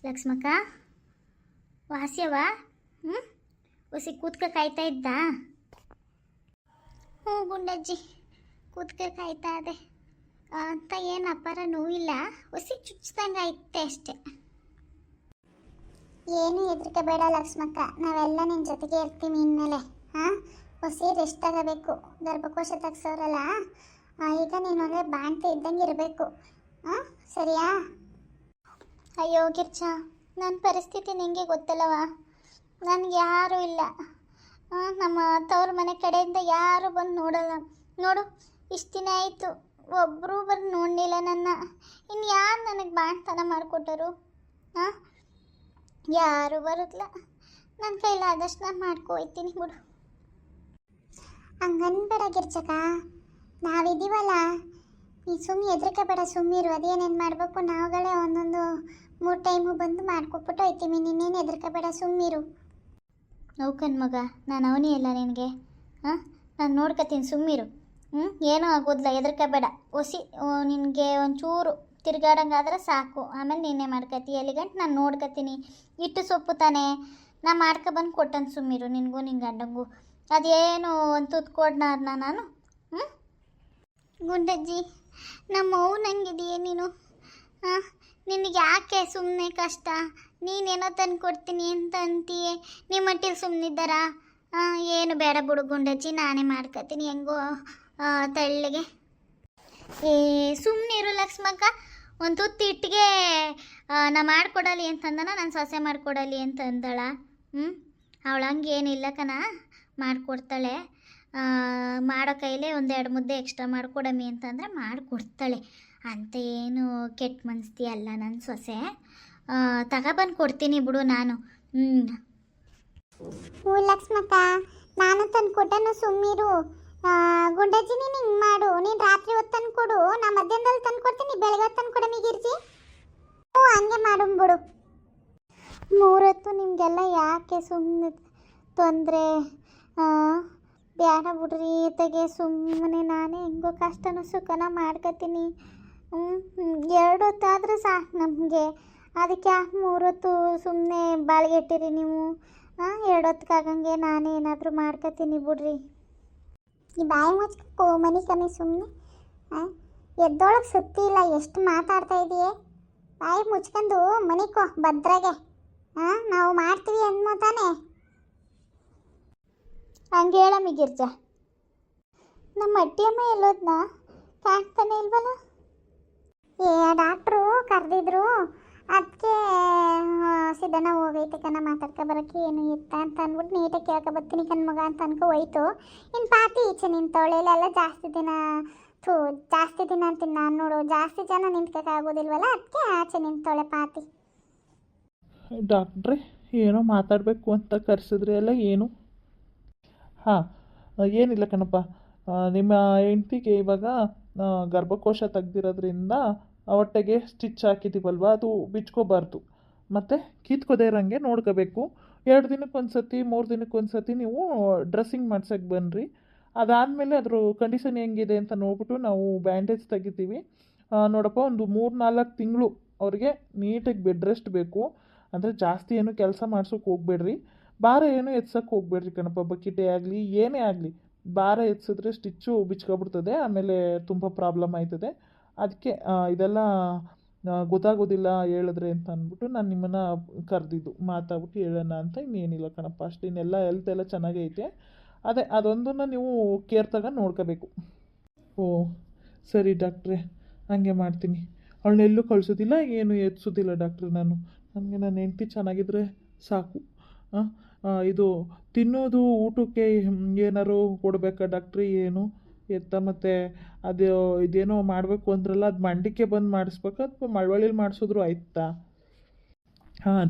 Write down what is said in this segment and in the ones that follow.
ಲಕ್ಷ್ಮಕ್ಕ ವಾಸ್ಯವ ಹ್ಞೂ ಹೊಸಿ ಕೂತ್ಕ ಕಾಯ್ತಾ ಇದ್ದ. ಹ್ಞೂ ಗುಂಡಜ್ಜಿ ಕೂತ್ಕ ಕಾಯ್ತಾ ಇದೆ ಅಂತ ಏನು ಅಪಾರ ನೋವಿಲ್ಲ, ಹೊಸಿ ಚುಚ್ಚಿದಂಗೆ ಐತೆ ಅಷ್ಟೆ. ಏನು ಹೆದರಿಕೆ ಬೇಡ ಲಕ್ಷ್ಮಕ್ಕ, ನಾವೆಲ್ಲ ನಿನ್ನ ಜೊತೆಗೆ ಇರ್ತೀವಿ ಇನ್ಮೇಲೆ. ಹಾಂ, ಹೊಸಿ ರೆಸ್ಟ್ ತಗೋಬೇಕು. ಗರ್ಭಕೋಶ ತೆಗ್ಸೋರಲ್ಲ, ಈಗ ನೀನು ಅಂದರೆ ಬಾಣ್ತಿ ಇದ್ದಂಗೆ ಇರಬೇಕು. ಹಾಂ, ಸರಿಯಾ? ಅಯ್ಯೋ ಗಿರ್ಜಾ, ನನ್ನ ಪರಿಸ್ಥಿತಿ ನಿಂಗೆ ಗೊತ್ತಲ್ಲವ. ನನಗೆ ಯಾರೂ ಇಲ್ಲ. ನಮ್ಮ ತವ್ರ ಮನೆ ಕಡೆಯಿಂದ ಯಾರು ಬಂದು ನೋಡಲ್ಲ. ನೋಡು, ಇಷ್ಟು ದಿನ ಆಯಿತು ಒಬ್ಬರೂ ಬಂದು ನೋಡಲಿಲ್ಲ ನನ್ನ. ಇನ್ನು ಯಾರು ನನಗೆ ಬಾಣ್ತನ ಮಾಡಿಕೊಟ್ಟರು? ಹಾಂ, ಯಾರು ಬರೋದಿಲ್ಲ. ನನ್ನ ಕೈಲಾದಷ್ಟು ನಾನು ಮಾಡ್ಕೊಯ್ತೀನಿ ಬಿಡು. ಹಂಗನ್ಬೇಡ ಗಿರ್ಜಕ್ಕ, ನಾವಿದ್ದೀವಲ್ಲ, ನೀ ಸುಮ್ಮನೆ ಹೆದರಿಕೆ ಬೇಡ, ಸುಮ್ಮಿರು. ಅದೇನೇನು ಮಾಡಬೇಕು ನಾವುಗಳೇ ಒಂದೊಂದು 3 ಟೈಮು ಬಂದು ಮಾಡ್ಕೊಟ್ಬಿಟ್ಟು ಹೋಯ್ತೀವಿ. ನಿನ್ನೇನು ಹೆದರಿಕೆ ಬೇಡ, ಸುಮ್ಮಿರು. ನೌಕನ್ ಮಗ, ನಾನು ಅವನಿ ಅಲ್ಲ ನಿನಗೆ? ಹಾಂ, ನಾನು ನೋಡ್ಕೊತೀನಿ, ಸುಮ್ಮಿರು. ಏನೂ ಆಗೋದಿಲ್ಲ, ಹೆದರ್ಕೋಬೇಡ. ಹೊಸಿ ನಿನಗೆ ಒಂಚೂರು ತಿರ್ಗಾಡಂಗಾದ್ರೆ ಸಾಕು, ಆಮೇಲೆ ನೀನೇ ಮಾಡ್ಕೊತೀವಿ. ಎಲ್ಲಿಗಂಟು ನಾನು ನೋಡ್ಕೊತೀನಿ. ಇಟ್ಟು ಸೊಪ್ಪು ತಾನೇ ನಾ ಮಾಡ್ಕೊಬಂದು ಕೊಟ್ಟಂತ ಸುಮ್ಮಿರು, ನಿನಗೂ ನಿನ್ನ ಗಂಡಂಗೂ. ಅದೇನು ಒಂದು ತುತ್ತು ಕೊಡ್ನಾರ್ನ ನಾನು? ಗುಂಡಜ್ಜಿ, ನಮ್ಮವು ನಂಗಿದೆಯೇ ನೀನು? ಹಾಂ, ನಿನಗೆ ಯಾಕೆ ಸುಮ್ಮನೆ ಕಷ್ಟ? ನೀನೇನೋ ತಂದು ಕೊಡ್ತೀನಿ ಅಂತ ಅಂತೀಯೇ, ನಿಮ್ಮ ಮಟ್ಟಿಗೆ ಸುಮ್ಮನಿದ್ದಾರ? ಏನು ಬೇಡ ಬಿಡು ಗುಂಡಜ್ಜಿ, ನಾನೇ ಮಾಡ್ಕೊತೀನಿ ಹೆಂಗೋ ತಳ್ಳಿಗೆ. ಸುಮ್ಮನೆ ಇರು ಲಕ್ಷ್ಮಕ್ಕ. ಒಂದು ತುತ್ತು ಇಟ್ಟಿಗೆ ನಾ ಮಾಡಿಕೊಡಲಿ ಅಂತಂದನ, ನಾನು ಸೊಸೆ ಮಾಡಿಕೊಡಲಿ ಅಂತ ಅಂದಳ. ಅವಳು ಹಂಗೇನಿಲ್ಲ ಕಣ, ಮಾಡಿಕೊಡ್ತಾಳೆ. ಮಾಡೋ ಕೈಲೇ 1-2 ಮುದ್ದೆ ಎಕ್ಸ್ಟ್ರಾ ಮಾಡಿಕೊಡಮಿ ಅಂತಂದರೆ ಮಾಡಿಕೊಡ್ತಾಳೆ. ಅಂತ ಏನು ಕೆಟ್ಟ ಮನ್ಸ್ತಿ ಅಲ್ಲ ನನ್ನ ಸೊಸೆ. ತಗೊಬಂದು ಕೊಡ್ತೀನಿ ಬಿಡು ನಾನು. ಹ್ಞೂ ಲಕ್ಷ್ಮಕ್ಕ, ನಾನು ತಂದು ಕೊಟ್ಟನು, ಸುಮ್ಮಿರು. ಗುಂಡಜ್ಜಿ ನೀನು ಹಿಂಗೆ ಮಾಡು, ನೀನು ರಾತ್ರಿ ಹೊತ್ತು ತಂದು ಕೊಡು, ನಾ ಮಧ್ಯಾಹ್ನದಲ್ಲಿ ತಂದು ಕೊಡ್ತೀನಿ, ಬೆಳಗ್ಗೆ ಹೊತ್ತು ತಂದು ಕೊಡಮಿ ಗಿರ್ಜಿ. ಹ್ಞೂ, ಹಂಗೆ ಮಾಡು ಬಿಡು. 3 ಹೊತ್ತು ನಿಮಗೆಲ್ಲ ಯಾಕೆ ಸುಮ್ಮನೆ ತೊಂದರೆ? ಬೇಡ ಬಿಡ್ರಿ ತೆಗೆ, ಸುಮ್ಮನೆ ನಾನೇ ಹೆಂಗೋ ಕಷ್ಟನೋ ಸುಖನ ಮಾಡ್ಕೊತೀನಿ. 2 ಹೊತ್ತಾದರೆ ಸಾಕು ನಮಗೆ. ಅದಕ್ಕೆ ಯಾಕೆ 3 ಹೊತ್ತು ಸುಮ್ಮನೆ ಬಾಳ್ಗೆಟ್ಟಿರಿ ನೀವು? 2 ಹೊತ್ತಿಗಾಗಂಗೆ ನಾನೇ ಏನಾದರೂ ಮಾಡ್ಕೊತೀನಿ ಬಿಡ್ರಿ. ಈ ಬಾಯಿ ಮುಚ್ಕೋ, ಮನೆ ಕಮ್ಮಿ ಸುಮ್ಮನೆ. ಎದ್ದೊಳಗೆ ಸುತ್ತಿ ಇಲ್ಲ, ಎಷ್ಟು ಮಾತಾಡ್ತಾ ಇದೆಯೇ? ಬಾಯಿ ಮುಚ್ಕೊಂಡು ಮನಿಕೋ ಭದ್ರಾಗೆ. ನಾವು ಮಾಡ್ತೀವಿ ಅನ್ಮೋ ತಾನೆ. ಹಂಗೆ ಹೇಳಮ್ಮಿ ಗಿರ್ಜಾ. ನಮ್ಮ ಅಟ್ಟಿಯಮ್ಮ ಎಲ್ಲೋದ್ನ ಕಾಣ್ತಾನೆ ಇಲ್ವಲ್ಲ? ಡಾಕ್ಟ್ರು ಕರೆದಿದ್ರು, ಅದಕ್ಕೆ ಸಿದ್ಧನ ಹೋಗೈತೆ ಕಣ, ಮಾತಾಡ್ಕೊ ಬರೋಕ್ಕೆ ಏನು ಇತ್ತ ಅಂತ ಅಂದ್ಬಿಟ್ಟು ನೀಟಾಗಿ ಕೇಳ್ಕೊ ಬರ್ತೀನಿ ಕಣ್ಮಗ ಅಂತ ಅನ್ಕೊ ಹೋಯ್ತು. ಇನ್ನು ಪಾತಿ ಈಚೆ ನಿಂತವಳೆಲ್ಲ ಜಾಸ್ತಿ ದಿನ ಅಂತೀನಿ ನಾನು. ನೋಡು, ಜಾಸ್ತಿ ಜನ ನಿಂತ್ಕೋಕ್ಕಾಗೋದಿಲ್ವಲ್ಲ, ಅದಕ್ಕೆ ಆಚೆ ನಿಂತವಳೆ ಪಾತಿ. ಡಾಕ್ಟ್ರೆ, ಏನೋ ಮಾತಾಡಬೇಕು ಅಂತ ಕರೆಸಿದ್ರಿ ಅಲ್ಲ, ಏನು? ಹಾಂ, ಏನಿಲ್ಲ ಕಣಪ್ಪ. ನಿಮ್ಮ ಹೆಂಡ್ತಿಗೆ ಇವಾಗ ಗರ್ಭಕೋಶ ತೆಗ್ದಿರೋದ್ರಿಂದ ಹೊಟ್ಟೆಗೆ ಸ್ಟಿಚ್ ಹಾಕಿದ್ದೀವಲ್ವ, ಅದು ಬಿಚ್ಕೋಬಾರ್ದು. ಮತ್ತು ಕಿತ್ಕೋದೇ ಇರೋಂಗೆ ನೋಡ್ಕೋಬೇಕು. 2 ದಿನಕ್ಕೊಂದು ಸತಿ 3 ದಿನಕ್ಕೊಂದು ಸತಿ ನೀವು ಡ್ರೆಸ್ಸಿಂಗ್ ಮಾಡ್ಸೋಕ್ಕೆ ಬನ್ನಿರಿ. ಅದಾದಮೇಲೆ ಅದ್ರ ಕಂಡೀಷನ್ ಹೆಂಗಿದೆ ಅಂತ ನೋಡ್ಬಿಟ್ಟು ನಾವು ಬ್ಯಾಂಡೇಜ್ ತೆಗಿತೀವಿ. ನೋಡಪ್ಪ, ಒಂದು 3-4 ತಿಂಗಳು ಅವ್ರಿಗೆ ನೀಟಾಗಿ ಬೆಡ್ ರೆಸ್ಟ್ ಬೇಕು. ಅಂದರೆ ಜಾಸ್ತಿ ಏನು ಕೆಲಸ ಮಾಡ್ಸೋಕೆ ಹೋಗ್ಬೇಡ್ರಿ. ಭಾರ ಏನು ಎತ್ಸೋಕ್ಕೆ ಹೋಗ್ಬೇಡ್ರಿ ಕಣಪ್ಪ. ಬಕೆಟೇ ಆಗಲಿ ಏನೇ ಆಗಲಿ, ಭಾರ ಎತ್ಸಿದ್ರೆ ಸ್ಟಿಚ್ಚು ಬಿಚ್ಕೊಬಿಡ್ತದೆ, ಆಮೇಲೆ ತುಂಬ ಪ್ರಾಬ್ಲಮ್ ಆಯ್ತದೆ. ಅದಕ್ಕೆ ಇದೆಲ್ಲ ಗೊತ್ತಾಗೋದಿಲ್ಲ ಹೇಳಿದ್ರೆ ಅಂತ ಅಂದ್ಬಿಟ್ಟು ನಾನು ನಿಮ್ಮನ್ನು ಕರೆದಿದ್ದು, ಮಾತಾಡ್ಬಿಟ್ಟು ಹೇಳೋಣ ಅಂತ. ಇನ್ನೇನಿಲ್ಲ ಕಣಪ್ಪ, ಅಷ್ಟೇ. ಇನ್ನೆಲ್ಲ ಹೆಲ್ತ್ ಎಲ್ಲ ಚೆನ್ನಾಗೈತೆ. ಅದೇ ಅದೊಂದನ್ನು ನೀವು ಕೇರ್ ತಗೊಂಡು ನೋಡ್ಕೋಬೇಕು. ಓ ಸರಿ ಡಾಕ್ಟ್ರೆ, ಹಾಗೆ ಮಾಡ್ತೀನಿ. ಅವಳನ್ನೆಲ್ಲೂ ಕಳಿಸೋದಿಲ್ಲ, ಏನು ಎತ್ಸೋದಿಲ್ಲ ಡಾಕ್ಟ್ರೆ ನಾನು. ನನಗೆ ನನ್ನ ಹೆಂಡ್ತಿ ಚೆನ್ನಾಗಿದ್ರೆ ಸಾಕು. ಇದು ತಿನ್ನೋದು ಊಟಕ್ಕೆ ಏನಾರು ಕೊಡಬೇಕಾ ಡಾಕ್ಟ್ರಿ? ಏನು ಎತ್ತ? ಮತ್ತು ಅದು ಇದೇನೋ ಮಾಡಬೇಕು ಅಂದ್ರಲ್ಲ, ಅದು ಮಂಡಿಕೆ ಬಂದು ಮಾಡಿಸ್ಬೇಕಾ ಅಥವಾ ಮಳವಳ್ಳಿಲಿ ಮಾಡಿಸಿದ್ರು ಆಯ್ತಾ?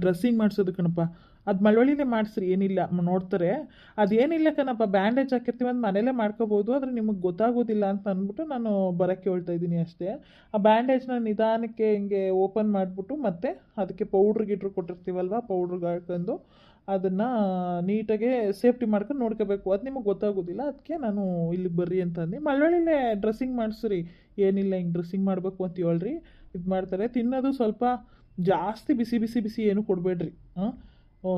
ಡ್ರೆಸ್ಸಿಂಗ್ ಮಾಡಿಸೋದು ಕಣಪ್ಪ, ಅದು ಮಳವಳ್ಳಿನೇ ಮಾಡಿಸ್ರಿ, ಏನಿಲ್ಲ, ನೋಡ್ತಾರೆ. ಅದೇನಿಲ್ಲ ಕಣಪ್ಪ, ಬ್ಯಾಂಡೇಜ್ ಹಾಕಿರ್ತೀವಿ ಅಂತ ಮನೇಲೇ ಮಾಡ್ಕೋಬೋದು, ಆದರೆ ನಿಮಗೆ ಗೊತ್ತಾಗೋದಿಲ್ಲ ಅಂತ ಅಂದ್ಬಿಟ್ಟು ನಾನು ಬರೋಕ್ಕೆ ಹೇಳ್ತಾ ಇದ್ದೀನಿ ಅಷ್ಟೇ. ಆ ಬ್ಯಾಂಡೇಜ್ನ ನಿಧಾನಕ್ಕೆ ಹಿಂಗೆ ಓಪನ್ ಮಾಡಿಬಿಟ್ಟು ಮತ್ತೆ ಅದಕ್ಕೆ ಗಿಟ್ರು ಕೊಟ್ಟಿರ್ತೀವಲ್ವ, ಪೌಡ್ರಿಗೆ ಹಾಕೊಂಡು ಅದನ್ನು ನೀಟಾಗೆ ಸೇಫ್ಟಿ ಮಾಡ್ಕೊಂಡು ನೋಡ್ಕೋಬೇಕು. ಅದು ನಿಮಗೆ ಗೊತ್ತಾಗೋದಿಲ್ಲ, ಅದಕ್ಕೆ ನಾನು ಇಲ್ಲಿಗೆ ಬರ್ರಿ ಅಂತಂದು ಮಳವಳ್ಳಿಲೇ ಡ್ರೆಸ್ಸಿಂಗ್ ಮಾಡಿಸ್ರಿ. ಏನಿಲ್ಲ, ಹಿಂಗೆ ಡ್ರೆಸ್ಸಿಂಗ್ ಮಾಡಬೇಕು ಅಂತ ಹೇಳ್ರಿ, ಇದು ಮಾಡ್ತಾರೆ. ತಿನ್ನೋದು ಸ್ವಲ್ಪ ಜಾಸ್ತಿ ಬಿಸಿ ಬಿಸಿ ಬಿಸಿ ಏನು ಕೊಡಬೇಡ್ರಿ. ಹಾಂ,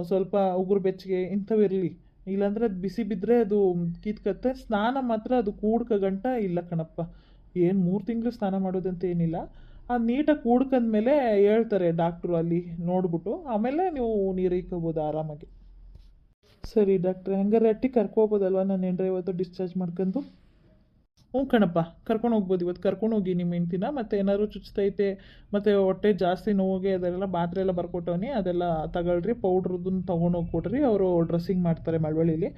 ಸ್ವಲ್ಪ ಉಗುರು ಬೆಚ್ಚಗೆ ಇಂಥವು ಇರಲಿ. ಇಲ್ಲಾಂದರೆ ಅದು ಬಿಸಿ ಬಿದ್ದರೆ ಅದು ಕಿತ್ಕತ್ತೆ. ಸ್ನಾನ ಮಾತ್ರ ಅದು ಕೂಡ್ಕ ಗಂಟ ಇಲ್ಲ ಕಣಪ್ಪ. ಏನು 3 ತಿಂಗಳು ಸ್ನಾನ ಮಾಡೋದಂತ ಏನಿಲ್ಲ. ಅದು ನೀಟಾಗಿ ಕೂಡ್ಕಂದ್ಮೇಲೆ ಹೇಳ್ತಾರೆ ಡಾಕ್ಟ್ರು ಅಲ್ಲಿ ನೋಡ್ಬಿಟ್ಟು, ಆಮೇಲೆ ನೀವು ನೀರು ಇಕ್ಕೋಬೋದು ಆರಾಮಾಗಿ. ಸರಿ ಡಾಕ್ಟ್ರೆ, ಹಂಗಾರೆ ಅಟ್ಟಿಗೆ ಕರ್ಕೋಬೋದಲ್ವ ನಾನು ಹೆಂಡ್ರೆ ಇವತ್ತು ಡಿಸ್ಚಾರ್ಜ್ ಮಾಡ್ಕೊಂಡು? ಹ್ಞೂ ಕಣಪ್ಪ, ಕರ್ಕೊಂಡು ಹೋಗ್ಬೋದು. ಇವತ್ತು ಕರ್ಕೊಂಡು ಹೋಗಿ ನಿಮ್ಮ ಹೆಂಡ್ತಿನ. ಮತ್ತು ಏನಾದ್ರು ಚುಚ್ತೈತೆ ಮತ್ತು ಹೊಟ್ಟೆ ಜಾಸ್ತಿ ನೋವಿಗೆ ಅದೆಲ್ಲ ಮಾತ್ರೆ ಎಲ್ಲ ಬರ್ಕೊಟ್ಟವನಿ, ಅದೆಲ್ಲ ತಗೊಳ್ರಿ. ಪೌಡ್ರದನ್ನ ತೊಗೊಂಡೋಗಿ ಕೊಡ್ರಿ, ಅವರು ಡ್ರೆಸ್ಸಿಂಗ್ ಮಾಡ್ತಾರೆ ಮಳವಳ್ಳಿಲಿ.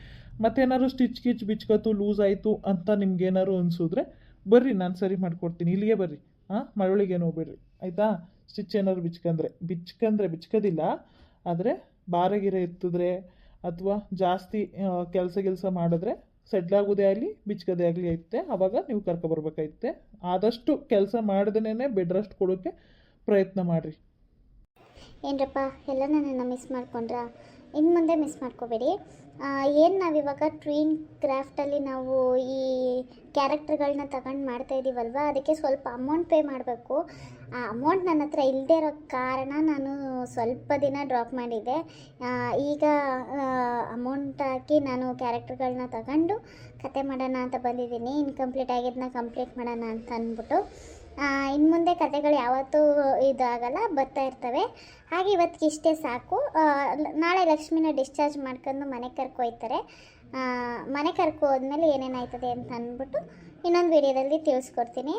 ಮತ್ತೇನಾದ್ರು ಸ್ಟಿಚ್ ಕಿಚ್ ಬಿಚ್ಕತ್ತು ಲೂಸ್ ಆಯಿತು ಅಂತ ನಿಮ್ಗೇನಾದ್ರು ಅನಿಸಿದ್ರೆ ಬರ್ರಿ, ನಾನು ಸರಿ ಮಾಡಿಕೊಡ್ತೀನಿ. ಇಲ್ಲಿಗೆ ಬರ್ರಿ. ಹಾಂ, ಮಳವಳ್ಳಿಗೇನು ಹೋಗ್ಬೇಡ್ರಿ ಆಯಿತಾ? ಸ್ಟಿಚ್ ಏನಾದ್ರು ಬಿಚ್ಕೋದಿಲ್ಲ. ಆದರೆ ಬಾರಗಿರ ಎತ್ತಿದ್ರೆ ಅಥವಾ ಜಾಸ್ತಿ ಕೆಲಸ ಮಾಡಿದ್ರೆ ಸೆಡ್ಲಾಗೋದೇ ಆಗಲಿ ಬಿಚ್ಕೋದೇ ಆಗಲಿ ಐತೆ, ಆವಾಗ ನೀವು ಕರ್ಕೊಬರ್ಬೇಕಾಯ್ತೆ. ಆದಷ್ಟು ಕೆಲಸ ಮಾಡ್ದೇ ಬೆಡ್ ರೆಸ್ಟ್ ಕೊಡೋಕ್ಕೆ ಪ್ರಯತ್ನ ಮಾಡಿರಿ. ಏನ್ರಪ್ಪ ಎಲ್ಲ ನನ್ನನ್ನು ಮಿಸ್ ಮಾಡ್ಕೊಂಡ್ರಾ? ಇನ್ನು ಮುಂದೆ ಮಿಸ್ ಮಾಡ್ಕೋಬೇಡಿ. ಏನು ನಾವಿವಾಗ ಟ್ವೀನ್ ಕ್ರಾಫ್ಟಲ್ಲಿ ನಾವು ಈ ಕ್ಯಾರೆಕ್ಟರ್ಗಳನ್ನ ತಗೊಂಡು ಮಾಡ್ತಾಯಿದ್ದೀವಲ್ವ, ಅದಕ್ಕೆ ಸ್ವಲ್ಪ ಅಮೌಂಟ್ ಪೇ ಮಾಡಬೇಕು. ಆ ಅಮೌಂಟ್ ನನ್ನ ಹತ್ರ ಇಲ್ಲದೆ ಇರೋ ಕಾರಣ ನಾನು ಸ್ವಲ್ಪ ದಿನ ಡ್ರಾಪ್ ಮಾಡಿದ್ದೆ. ಈಗ ಅಮೌಂಟ್ ಹಾಕಿ ನಾನು ಕ್ಯಾರೆಕ್ಟರ್ಗಳನ್ನ ತಗೊಂಡು ಕತೆ ಮಾಡೋಣ ಅಂತ ಬಂದಿದ್ದೀನಿ. ಇನ್ಕಂಪ್ಲೀಟ್ ಆಗಿದ್ದನ್ನ ಕಂಪ್ಲೀಟ್ ಮಾಡೋಣ ಅಂತ ಅಂದ್ಬಿಟ್ಟು. ಇನ್ನು ಮುಂದೆ ಕತೆಗಳು ಯಾವತ್ತೂ ಇದಾಗಲ್ಲ, ಬರ್ತಾ ಇರ್ತವೆ. ಹಾಗೆ ಇವತ್ತಿಗೆ ಇಷ್ಟೇ ಸಾಕು. ನಾಳೆ ಲಕ್ಷ್ಮಿನ ಡಿಸ್ಚಾರ್ಜ್ ಮಾಡ್ಕೊಂಡು ಮನೆಗೆ ಕರ್ಕೊಯ್ತಾರೆ. ಮನೆ ಕರ್ಕೋದ್ಮೇಲೆ ಏನೇನಾಯ್ತದೆ ಅಂತ ಅಂದ್ಬಿಟ್ಟು ಇನ್ನೊಂದು ವೀಡಿಯೋದಲ್ಲಿ ತಿಳಿಸ್ಕೊಡ್ತೀನಿ.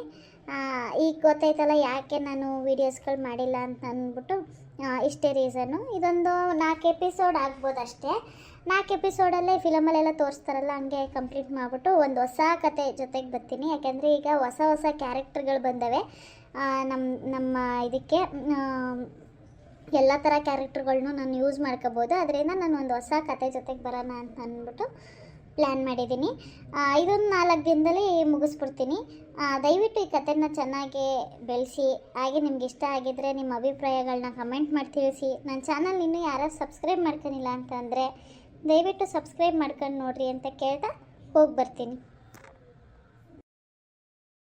ಈಗ ಗೊತ್ತಾಯ್ತಲ್ಲ ಯಾಕೆ ನಾನು ವೀಡಿಯೋಸ್ಗಳು ಮಾಡಿಲ್ಲ ಅಂತ ಅಂದ್ಬಿಟ್ಟು. ಇಷ್ಟೇ ರೀಸನ್ನು. ಇದೊಂದು 4 ಎಪಿಸೋಡ್ ಆಗ್ಬೋದು ಅಷ್ಟೇ. 4 ಎಪಿಸೋಡಲ್ಲೇ ಫಿಲಮಲ್ಲೆಲ್ಲ ತೋರಿಸ್ತಾರಲ್ಲ, ಹಂಗೆ ಕಂಪ್ಲೀಟ್ ಮಾಡಿಬಿಟ್ಟು ಒಂದು ಹೊಸ ಕತೆ ಜೊತೆಗೆ ಬರ್ತೀನಿ. ಯಾಕೆಂದರೆ ಈಗ ಹೊಸ ಕ್ಯಾರೆಕ್ಟರ್ಗಳು ಬಂದವೆ ನಮ್ಮ ಇದಕ್ಕೆ. ಎಲ್ಲ ಥರ ಕ್ಯಾರೆಕ್ಟರ್ಗಳ್ನೂ ನಾನು ಯೂಸ್ ಮಾಡ್ಕೋಬೋದು. ಅದರಿಂದ ನಾನು ಒಂದು ಹೊಸ ಕತೆ ಜೊತೆಗೆ ಬರೋಣ ಅಂತ ಅಂದ್ಬಿಟ್ಟು ಪ್ಲ್ಯಾನ್ ಮಾಡಿದ್ದೀನಿ. ಇದೊಂದು 4 ದಿನದಲ್ಲಿ ಮುಗಿಸ್ಬಿಡ್ತೀನಿ. ದಯವಿಟ್ಟು ಈ ಕಥೆನ ಚೆನ್ನಾಗಿ ಬೆಳೆಸಿ. ಹಾಗೆ ನಿಮ್ಗೆ ಇಷ್ಟ ಆಗಿದ್ದರೆ ನಿಮ್ಮ ಅಭಿಪ್ರಾಯಗಳನ್ನ ಕಮೆಂಟ್ ಮಾಡಿ ತಿಳಿಸಿ. ನನ್ನ ಚಾನಲ್ ಇನ್ನೂ ಯಾರು ಸಬ್ಸ್ಕ್ರೈಬ್ ಮಾಡ್ಕೊಂಡಿಲ್ಲ ಅಂತಂದರೆ ದಯವಿಟ್ಟು ಸಬ್ಸ್ಕ್ರೈಬ್ ಮಾಡ್ಕೊಂಡು ನೋಡಿರಿ ಅಂತ ಕೇಳ್ತಾ ಹೋಗಿ ಬರ್ತೀನಿ.